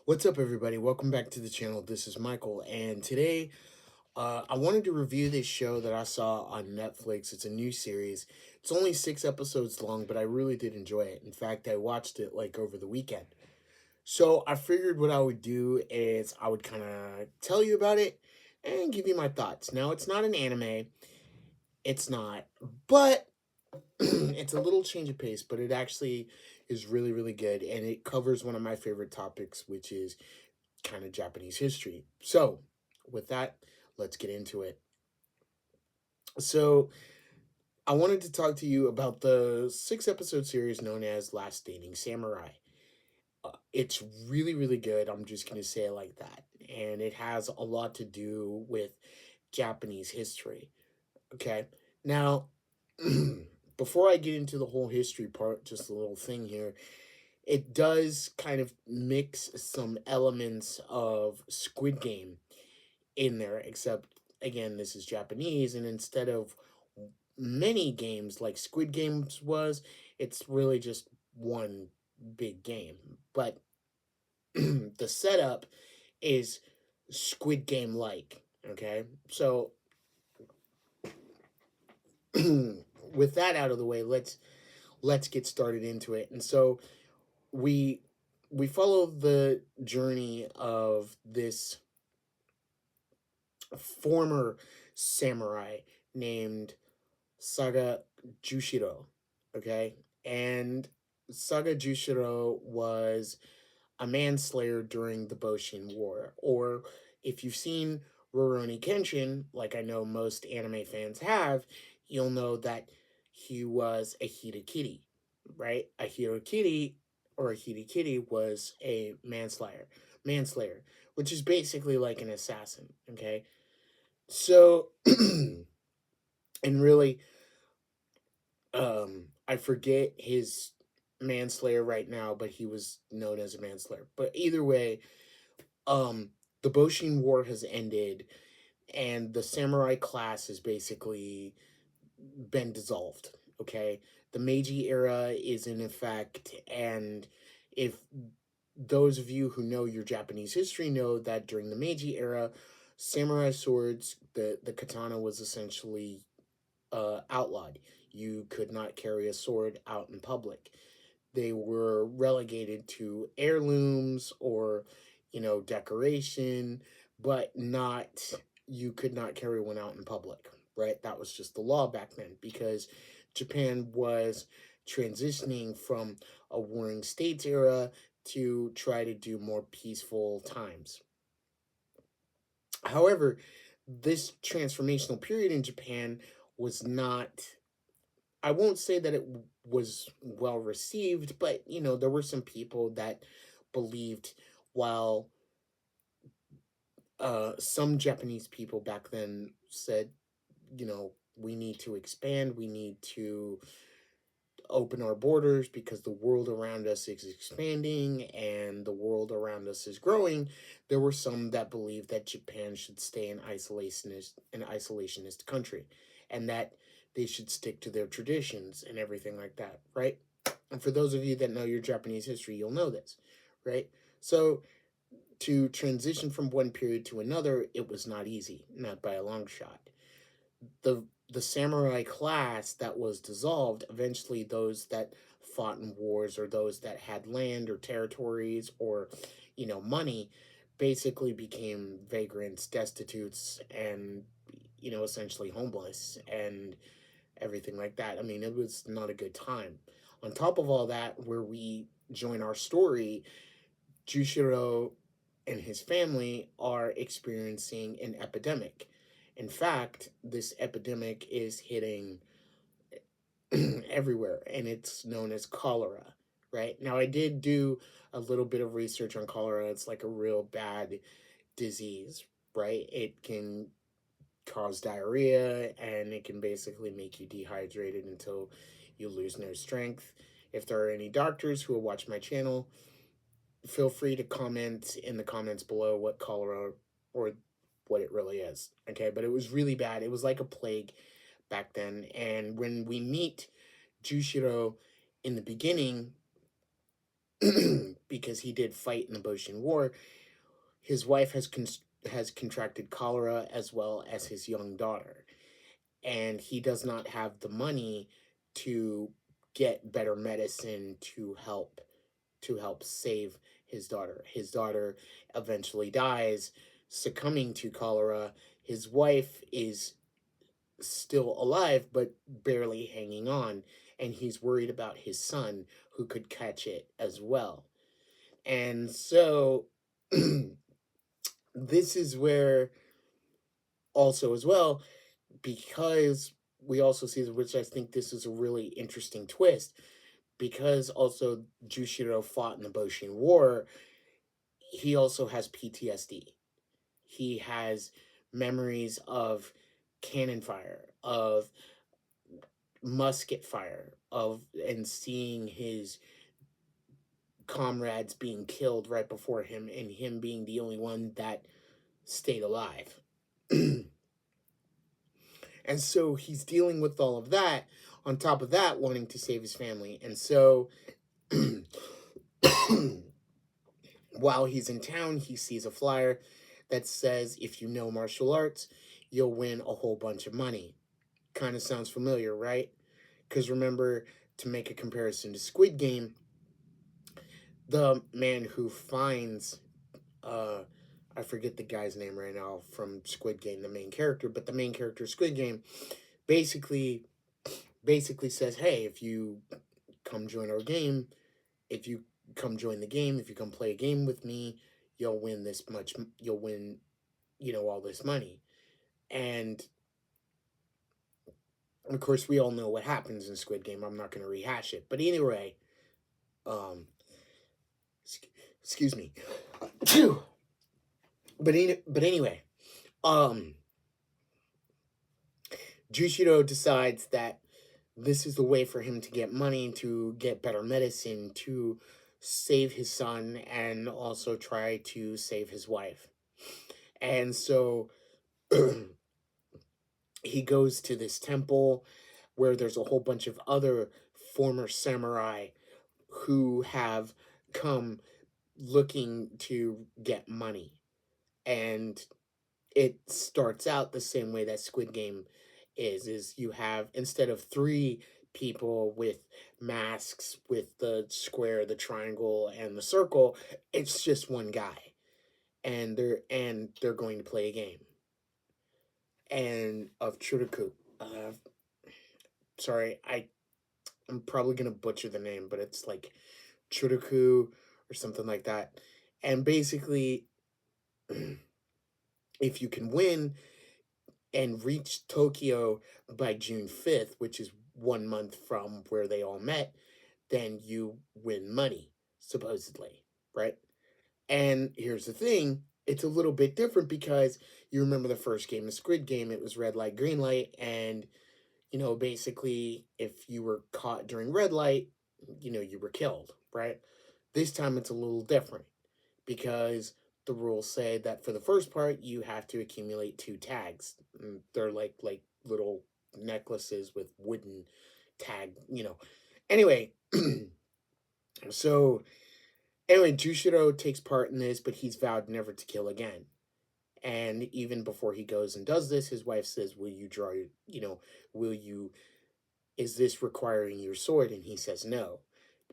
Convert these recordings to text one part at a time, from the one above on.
What's up, everybody? Welcome back to the channel. This is Michael, and today I wanted to review this show that I saw on Netflix. It's a new series. It's only 6 episodes long, but I really did enjoy it. In fact, I watched it like over the weekend. So I figured what I would do is I would kind of tell you about it and give you my thoughts. Now, it's not an anime, it's not, but it's a little change of pace, but it actually is really, really good, and it covers one of my favorite topics, which is kind of Japanese history. So, with that, let's get into it. So, I wanted to talk to you about the 6 episode series known as Last Dating Samurai. It's really, really good. I'm just going to say it like that. And it has a lot to do with Japanese history. Okay. Now, before I get into the whole history part, just a little thing here, it does kind of mix some elements of Squid Game in there, except again, this is Japanese, and instead of many games like Squid Games was, it's really just one big game. But the setup is Squid Game like. Okay, so with that out of the way, let's get started into it. And so we we follow the journey of this former samurai named Saga Jushiro. Okay, and Saga Jushiro was a manslayer during the Boshin War, or if you've seen Rurouni Kenshin, like I know most anime fans have, you'll know that he was a Hirakiri, right? A Hirakiri or a Hirakiri was a manslayer, which is basically like an assassin. Okay, so and really, I forget his manslayer right now, but he was known as a manslayer. But either way, um, the Boshin War has ended, and the samurai class has basically been dissolved. Okay, the Meiji era is in effect, and if those of you who know your Japanese history know that during the Meiji era, samurai swords, the katana was essentially outlawed. You could not carry a sword out in public. They were relegated to heirlooms or, decoration, but not, you could not carry one out in public, right? That was just the law back then because Japan was transitioning from a warring states era to try to do more peaceful times. However, this transformational period in Japan was not, I won't say that it was well received, but there were some people that believed, while some Japanese people back then said, we need to expand, we need to open our borders because the world around us is expanding and the world around us is growing. There were some that believed that Japan should stay an isolationist country, and that they should stick to their traditions and everything like that, right? And for those of you that know your Japanese history, you'll know this, right? So to transition from one period to another, it was not easy, not by a long shot. The samurai class that was dissolved, eventually those that fought in wars or those that had land or territories or money basically became vagrants, destitutes, and essentially homeless and everything like that. I mean, it was not a good time. On top of all that, where we join our story, Jushiro and his family are experiencing an epidemic. In fact, this epidemic is hitting everywhere, and it's known as cholera, right? Now, I did do a little bit of research on cholera. It's like a real bad disease, right? It can cause diarrhea, and it can basically make you dehydrated until you lose no strength. If there are any doctors who will watch my channel, feel free to comment in the comments below what cholera or what it really is. Okay, but it was really bad. It was like a plague back then. And when we meet Jushiro in the beginning, because he did fight in the Boshin War. His wife has contracted cholera as well as his young daughter, and he does not have the money to get better medicine to help save his daughter. His daughter eventually dies, succumbing to cholera. His wife is still alive, but barely hanging on, and he's worried about his son, who could catch it as well. And so, this is where also as well, because we also see, which I think this is a really interesting twist, because also Jushiro fought in the Boshin War, he also has PTSD. He has memories of cannon fire, of musket fire, of and seeing his comrades being killed right before him, and him being the only one that stayed alive. And so he's dealing with all of that, on top of that, wanting to save his family. And so while he's in town, he sees a flyer that says, if you know martial arts, you'll win a whole bunch of money. Kind of sounds familiar, right? Because remember, to make a comparison to Squid Game, the man who finds, I forget the guy's name right now from Squid Game, the main character, but the main character of Squid Game basically says, hey, if you come join our game, if you come join the game, if you come play a game with me, you'll win this much, you'll win, all this money. And of course, we all know what happens in Squid Game. I'm not going to rehash it. But anyway, excuse me. But anyway, Jushiro decides that this is the way for him to get money, to get better medicine, to save his son, and also try to save his wife. And so he goes to this temple where there's a whole bunch of other former samurai who have come looking to get money. And it starts out the same way that Squid Game is you have, instead of 3 people with masks with the square, the triangle, and the circle, it's just one guy. And they're going to play a game. And of Churuku. Sorry, I'm probably gonna butcher the name, but it's like Churuku or something like that. And basically, if you can win and reach Tokyo by June 5th, which is 1 month from where they all met, then you win money, supposedly, right? And here's the thing, it's a little bit different because you remember the first game, the Squid Game, it was red light, green light, and, basically, if you were caught during red light, you were killed, right? This time it's a little different because the rules say that for the first part, you have to accumulate 2 tags. They're like little necklaces with wooden tag, Anyway, so Jushiro takes part in this, but he's vowed never to kill again. And even before he goes and does this, his wife says, will you draw your, is this requiring your sword? And he says no,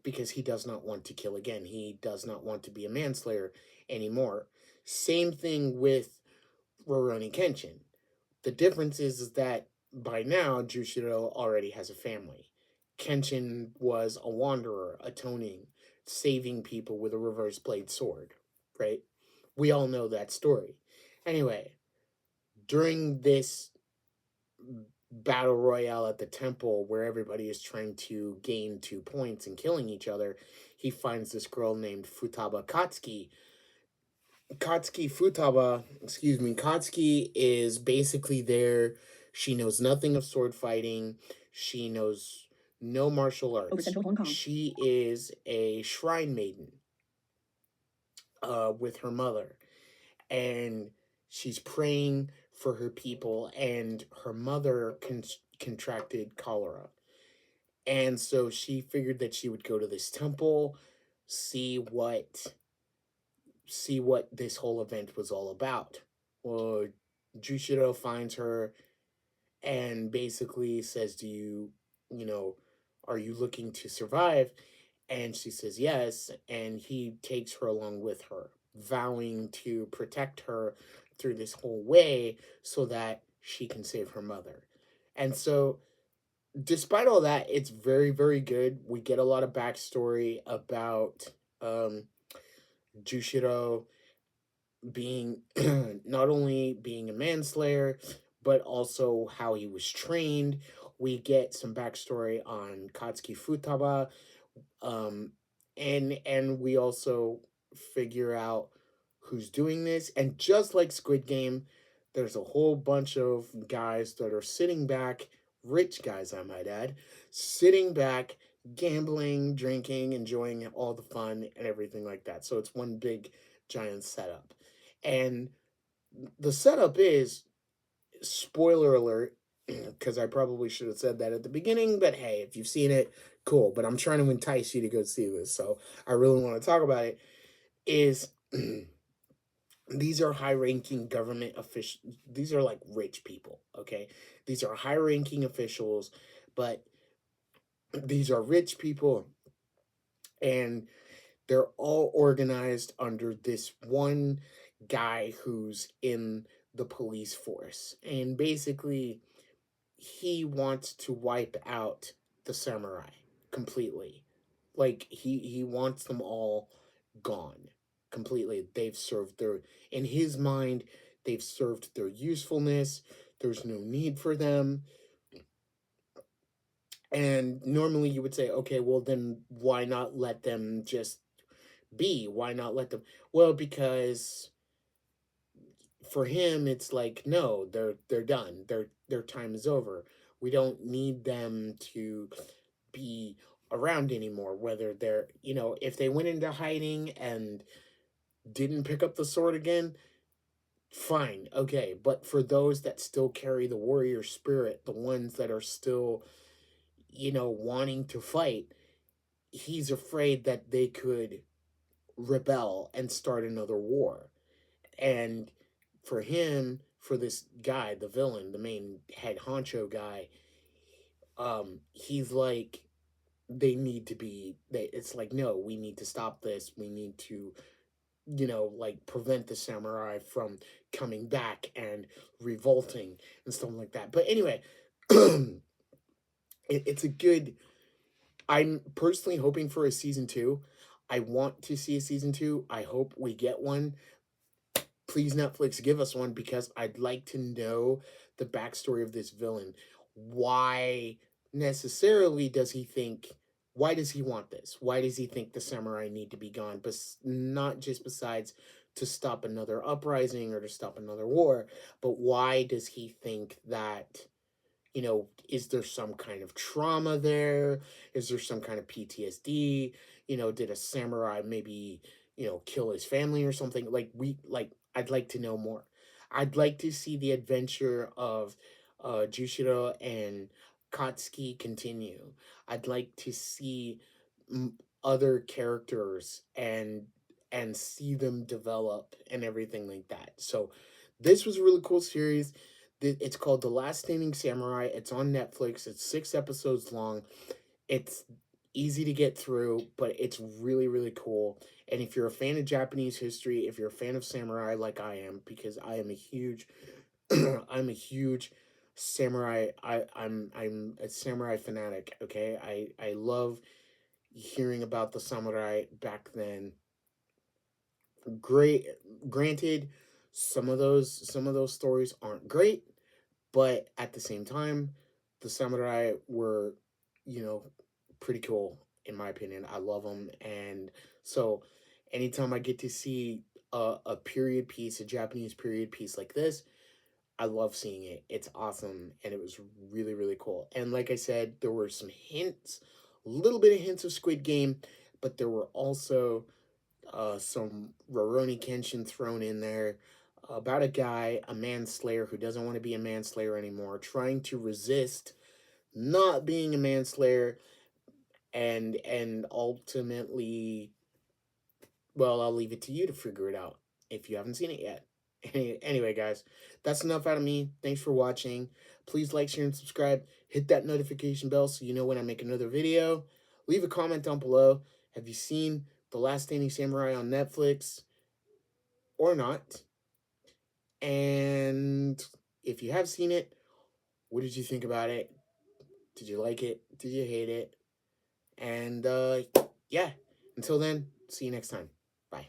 because he does not want to kill again. He does not want to be a manslayer anymore. Same thing with Rurouni Kenshin. The difference is that by now, Jushiro already has a family. Kenshin was a wanderer, atoning, saving people with a reverse blade sword, right? We all know that story. Anyway, during this battle royale at the temple where everybody is trying to gain 2 points and killing each other, he finds this girl named Futaba Katsuki. Katsuki is basically there. She knows nothing of sword fighting. She knows no martial arts. She is a shrine maiden with her mother. And she's praying for her people, and her mother contracted cholera. And so she figured that she would go to this temple see what this whole event was all about. Well, Jushiro finds her and basically says, "Do you, you know, are you looking to survive?" And she says yes, and he takes her along with her, vowing to protect her through this whole way so that she can save her mother. And so, despite all that, it's very, very good. We get a lot of backstory about um, Jushiro being not only being a manslayer, but also how he was trained. We get some backstory on Katsuki Futaba, um, and we also figure out who's doing this. And just like Squid Game, there's a whole bunch of guys that are sitting back, rich guys, I might add, sitting back, gambling, drinking, enjoying all the fun and everything like that. So it's one big giant setup. And the setup is, spoiler alert, because I probably should have said that at the beginning, but hey, if you've seen it, cool. But I'm trying to entice you to go see this, so I really want to talk about it. Is these are high ranking government officials, these are like rich people, okay? These are high ranking officials, but these are rich people, and they're all organized under this one guy who's in the police force. And basically, he wants to wipe out the samurai completely. Like he wants them all gone completely. They've served their, in his mind, they've served their usefulness. There's no need for them. And normally you would say, okay, well then why not let them just be? Why not let them? Well, because for him it's like, no, they're done. Their time is over. We don't need them to be around anymore. Whether they're, if they went into hiding and didn't pick up the sword again, fine, okay. But for those that still carry the warrior spirit, the ones that are still, wanting to fight, he's afraid that they could rebel and start another war. And for him, for this guy, the villain, the main head honcho guy, he's like, they need to be, it's like, no, we need to stop this. We need to, like prevent the samurai from coming back and revolting and stuff like that. But anyway, it's a good, I'm personally hoping for a season 2. I want to see a season 2. I hope we get one. Please, Netflix, give us one, because I'd like to know the backstory of this villain. Why necessarily does he think, why does he want this? Why does he think the samurai need to be gone? But not just besides to stop another uprising or to stop another war, but why does he think that, is there some kind of trauma there? Is there some kind of PTSD? Did a samurai maybe, kill his family or something? I'd like to know more. I'd like to see the adventure of Jushiro and Katsuki continue. I'd like to see other characters and see them develop and everything like that. So this was a really cool series. It's called The Last Standing Samurai. It's on Netflix. It's 6 episodes long. It's easy to get through, but it's really, really cool. And if you're a fan of Japanese history, if you're a fan of samurai like I am, because I am a huge I'm a huge samurai, I'm a samurai fanatic, okay? I love hearing about the samurai back then. Great, granted, some of those stories aren't great, but at the same time, the samurai were, you know, pretty cool in my opinion. I love them, and so anytime I get to see a period piece, a Japanese period piece like this, I love seeing it. It's awesome, and it was really, really cool. And like I said, there were some hints, a little bit of hints of Squid Game, but there were also some Rurouni Kenshin thrown in there about a guy, a manslayer who doesn't want to be a manslayer anymore, trying to resist not being a manslayer, and ultimately well, I'll leave it to you to figure it out if you haven't seen it yet. Anyway, guys, that's enough out of me. Thanks for watching. Please like, share, and subscribe. Hit that notification bell so you know when I make another video. Leave a comment down below. Have you seen The Last Standing Samurai on Netflix or not? And if you have seen it, what did you think about it? Did you like it? Did you hate it? And yeah, until then, see you next time. Bye.